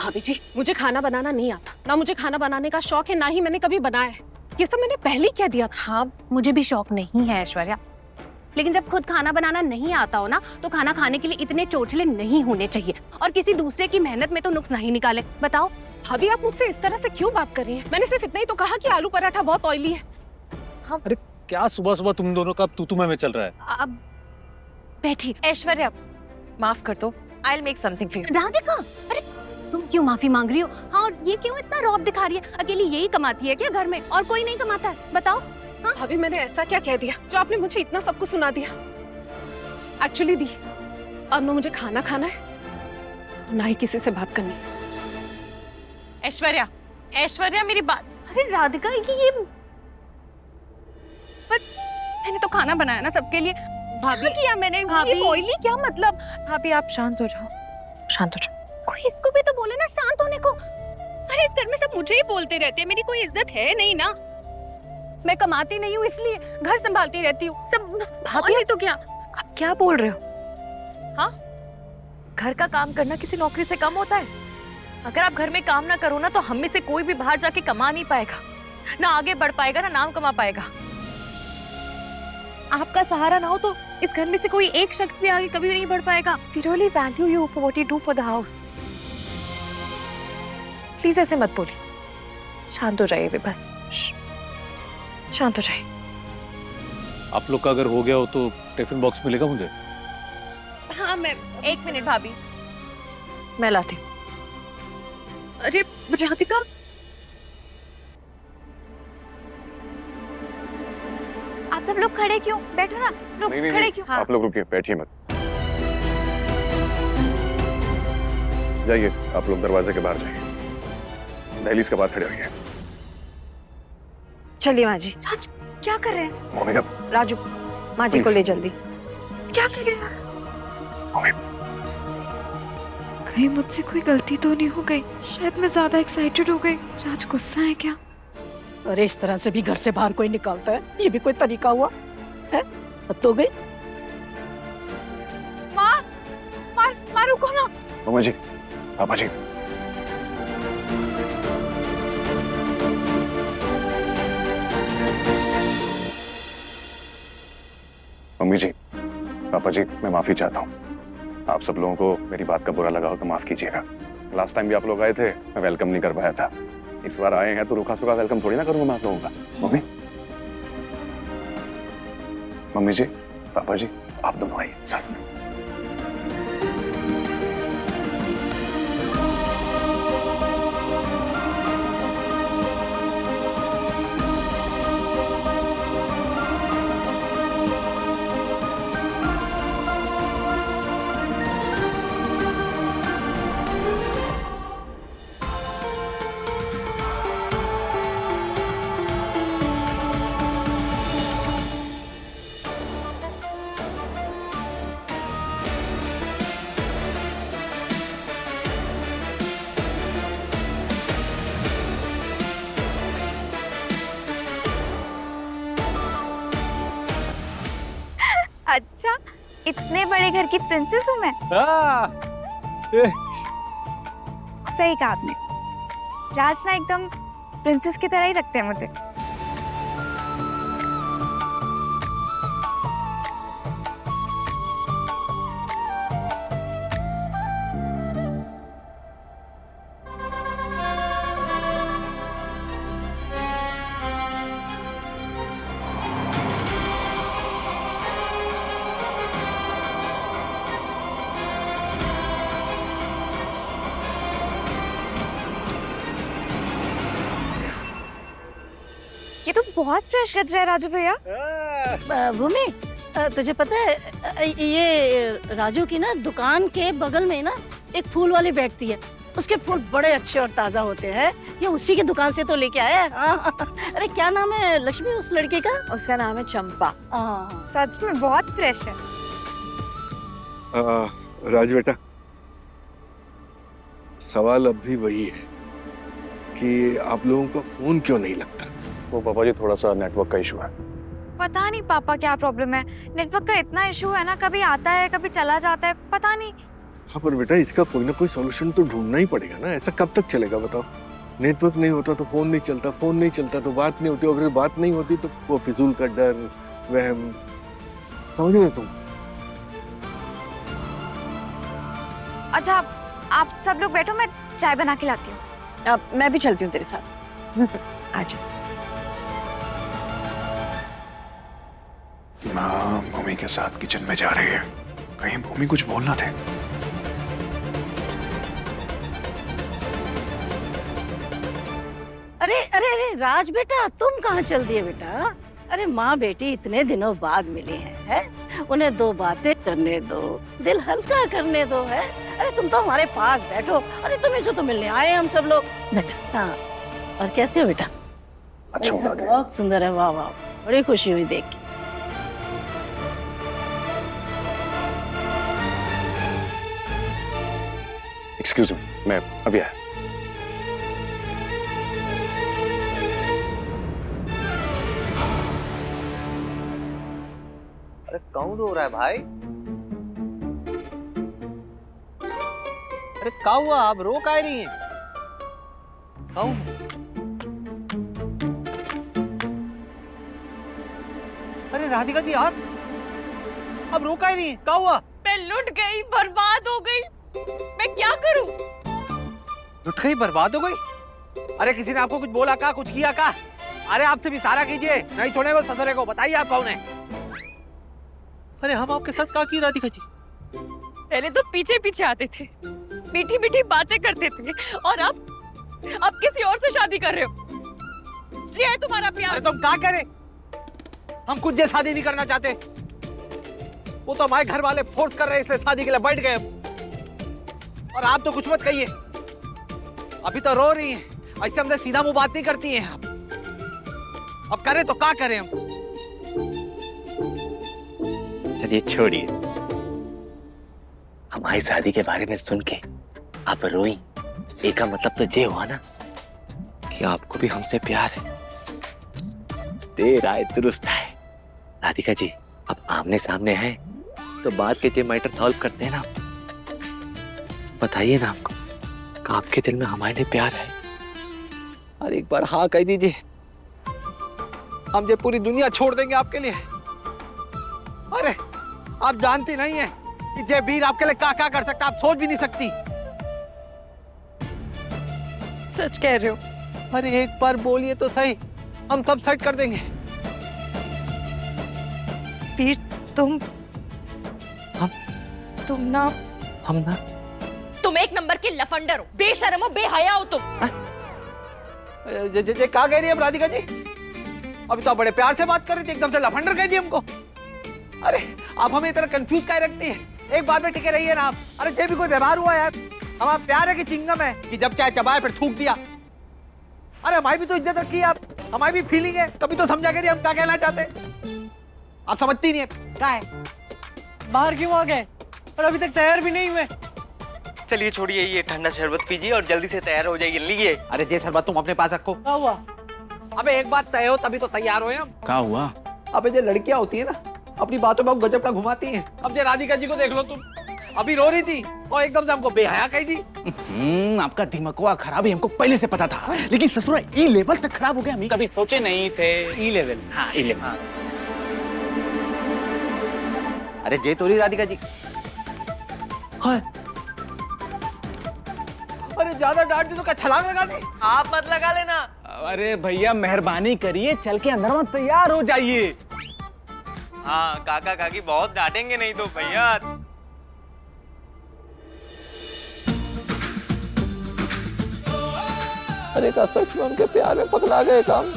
भाभी जी, मुझे खाना बनाना नहीं आता, ना मुझे खाना बनाने का शौक है, ना ही मैंने कभी बनाया है। ये सब मैंने पहले ही कह दिया था। हाँ, मुझे भी शौक नहीं है ऐश्वर्या, लेकिन जब खुद खाना बनाना नहीं आता हो ना, तो खाना खाने के लिए इतने चोचले नहीं होने चाहिए और किसी दूसरे की मेहनत में तो नुक्स नहीं निकाले। बताओ भाभी, आप मुझसे इस तरह से क्यों बात कर रही हैं? मैंने सिर्फ इतना ही तो कहा कि आलू पराठा बहुत ऑयली है। अरे क्या सुबह सुबह तुम दोनों का तू में चल रहा है? अब बैठी। ऐश्वर्या, माफ कर दो, I will make something for you. Radhika, अरे तुम क्यों माफी मांग रही हो? हाँ, और ये क्यों इतना रौब दिखा रही है? अकेली यही कमाती है क्या घर में, और कोई नहीं कमाता है? बताओ। हाँ? भाभी, मैंने ऐसा क्या कह दिया जो आपने मुझे इतना सब कुछ सुना दिया? एक्चुअली दी, अब ना मुझे खाना खाना है और ना ही किसी से बात करनी है। ऐश्वर्या, ऐश्वर्या मेरी बात। अरे राधिका, ये पर मैंने तो खाना बनाया ना सबके लिए। भाभी किया मैंने, भाभी। ये ऑयली क्या मतलब? भाभी आप शांत हो जाओ, शांत हो जाओ। कोई इसको भी तो बोले ना शांत होने को। अरे इस घर में सब मुझे ही बोलते रहते हैं, मेरी कोई इज्जत है नहीं ना। मैं कमाती नहीं हूँ इसलिए घर संभालती रहती हूँ सब। भाभी नहीं तो क्या? आप क्या बोल रहे हो? हाँ, घर का काम करना किसी नौकरी से कम होता है? अगर आप घर में काम ना करो ना, तो हम में से कोई भी बाहर जाके कमा नहीं पाएगा, ना आगे बढ़ पाएगा, ना नाम कमा पाएगा। आपका सहारा ना हो तो इस घर में से कोई एक शख्स भी आगे कभी नहीं बढ़ पाएगा। We really value you for what you do for the house. Please ऐसे मत बोलिए, शांत हो जाइए बस, शांत हो जाइए। आप लोग का अगर हो गया हो तो टिफिन बॉक्स मिलेगा मुझे? हाँ, मैं 1 मिनट भाभी, मैं लाती हूँ। अरे राधिका, आप सब लोग खड़े क्यों? बैठो ना, लोग खड़े क्यों? आप लोग रुकिए, बैठिए मत। जाइए, आप लोग दरवाजे के बाहर जाइए, दहलीज के बाहर खड़े रहिए। चलिए माँ जी। क्या कर रहे हैं? मम्मी का राजू, माँ जी को ले जल्दी। क्या कर रहे हैं? मम्मी, कहीं मुझसे कोई गलती तो नहीं हो गई? शायद मैं ज्यादा एक्साइटेड हो गई। राज गुस्सा है क्या? अरे इस तरह से भी घर से बाहर कोई निकालता है? ये भी कोई तरीका हुआ है? तो गई। माँ रुको ना। मम्मा जी, पापा जी, मम्मी जी, पापा जी, मैं माफी चाहता हूँ। आप सब लोगों को मेरी बात का बुरा लगा हो तो माफ कीजिएगा। लास्ट टाइम भी आप लोग आए थे, मैं वेलकम नहीं कर पाया था। इस बार आए हैं तो रूखा सूखा वेलकम थोड़ी ना करूंगा मैं आप लोगों का। मम्मी, मम्मी जी, पापा जी, आप दोनों आइए साथ में। अच्छा, इतने बड़े घर की प्रिंसेस हूँ मैं। सही कहा आपने। राज ना एकदम प्रिंसेस की तरह ही रखते हैं मुझे। ये तो बहुत फ्रेश लग रहा है राजू भैया। भूमि, तुझे पता है ये राजू की ना दुकान के बगल में ना एक फूल वाली बैठती है। उसके फूल बड़े अच्छे और ताजा होते हैं। ये उसी की दुकान से तो लेके आया है। अरे क्या नाम है लक्ष्मी उस लड़के का? उसका नाम है चंपा। सच में बहुत फ्रेश है। राज बेटा, सवाल अब भी वही है कि आप लोगों को फोन क्यों नहीं लगता? वो पापा जी, थोड़ा सा नेटवर्क का इशू है। पता नहीं पापा क्या प्रॉब्लम है। नेटवर्क का इतना इशू है ना, कभी आता है कभी चला जाता है, पता नहीं। हाँ पर बेटा इसका कोई ना कोई सॉल्यूशन तो ढूंढना ही पड़ेगा ना, ऐसा कब तक चलेगा बताओ। नेटवर्क नहीं होता तो फोन नहीं चलता, फोन नहीं चलता तो बात नहीं होती, और फिर बात नहीं होती तो वो फिजूल का डर, वहम, समझ रहे तुम? अच्छा आप सब लोग बैठो, मैं चाय बना के लाती हूँ। अब मैं भी चलती हूँ तेरे साथ। आजा। माँ भूमि के साथ किचन में जा रही है, कहीं भूमि कुछ बोलना थे। अरे अरे अरे राज बेटा, तुम कहाँ चल दिए बेटा? अरे माँ बेटी इतने दिनों बाद मिली हैं, उन्हें दो बातें करने दो, दिल हल्का करने दो है। अरे तुम तो हमारे पास बैठो। अरे तुम्हें से तो मिलने आए हम सब लोग। बैठो। हाँ, और कैसे हो बेटा? अच्छा होता है। बहुत सुंदर है, वाह वाह, बड़ी खुशी हुई देख के। एक्सक्यूज मी, मैं अभी आया। अरे कौन रो रहा है भाई? अरे क्या हुआ, आप रो काहे रही हैं? कौन? अरे राधिका जी आप रो काहे रही हैं? क्या हुआ? मैं लुट गई, बर्बाद हो गई, मैं क्या करूं? लुट गई, बर्बाद हो गई? अरे किसी ने आपको कुछ बोला का, कुछ किया का? अरे आपसे भी सारा कीजिए, नहीं छोड़ेंगे ससुरे को। बताइए आप कौन है? अरे हम आपके साथ क्या की राधिका जी? पहले तो पीछे पीछे आते थे, मीठी मीठी बातें करते थे, और अब किसी और से शादी कर रहे हो। जी है तुम्हारा प्यार। अरे तुम क्या करें? हम खुद ये शादी नहीं करना चाहते, वो तो हमारे घर वाले फोर्स कर रहे हैं, इसलिए शादी के लिए बैठ गए। और आप तो कुछ मत कहिए, अभी तो रो रही हैं, ऐसे हमसे सीधा मुंह बात नहीं करती हैं आप। अब करें तो क्या करें हम? चलिए छोड़िए, हमारी शादी के बारे में सुन के आप रोई, एक का मतलब तो ये हुआ ना कि आपको भी हमसे प्यार है। देर आए दुरुस्त है। राधिका जी अब आमने सामने हैं तो बात के जो मैटर सॉल्व करते हैं ना। बताइए ना आपको कि आपके दिल में हमारे लिए प्यार है। और एक बार हाँ कह दीजिए, हम जो पूरी दुनिया छोड़ देंगे आपके लिए। अरे आप जानती नहीं है कि जय वीर आपके लिए क्या कर सकता, आप सोच भी नहीं सकती। सच कह रहे हो? अरे एक बार बोलिए तो सही, हम सब सेट कर देंगे। वीर तुम हम ना तुम एक नंबर के लफंडर हो, बेशर्म हो, बेहया हो तुम। जे क्या कह रही है राधिका जी? अभी तो आप बड़े प्यार से बात कर रही थी, एकदम से लफंडर कह दिए हमको। अरे आप हमें इतना कंफ्यूज काहे रखती हैं? एक बात में टिके रहिए ना आप। अरे जे भी कोई व्यवहार हुआ यार, हमारा प्यार है कि चिंगम है कि जब चाहे चबाए फिर थूक दिया। अरे हमारी भी तो इज्जत रखी है आप, हमारी भी फीलिंग है, कभी तो समझा करिए हम क्या कहना चाहते। आप समझती नहीं है क्या है? बाहर क्यों आ गए और अभी तक तैयार भी नहीं हुए? चलिए छोड़िए, ये ठंडा शरबत पीजिए और जल्दी से तैयार हो जाइए। लीजिए। अरे जे शरबत तुम अपने पास रखो। क्या हुआ? अबे एक बात तय हो तभी तो तैयार हो हम। क्या हुआ? अबे जो लड़कियां होती है ना, अपनी बातों में गजब का घुमाती हैं। अब जो राधिका जी को देख लो तुम, अभी रो रही थी और एकदम से हमको बेहया कही दी। आपका दिमाग खराब है, हमको पहले से पता था, लेकिन ससुरा ई लेवल तक खराब हो गया। हम कभी सोचे नहीं थे। ई लेवल? हाँ ई लेवल। हाँ। अरे जय तोरी राधिका जी। हाँ। अरे ज्यादा डांट दी तो क्या छलांग लगा दी? आप मत लगा लेना। अरे भैया मेहरबानी करिए, चल के अंदर में तैयार हो जाइए। हाँ काका काकी बहुत डांटेंगे नहीं तो भैया। अरे का सच में उनके प्यार में पगला गए काम।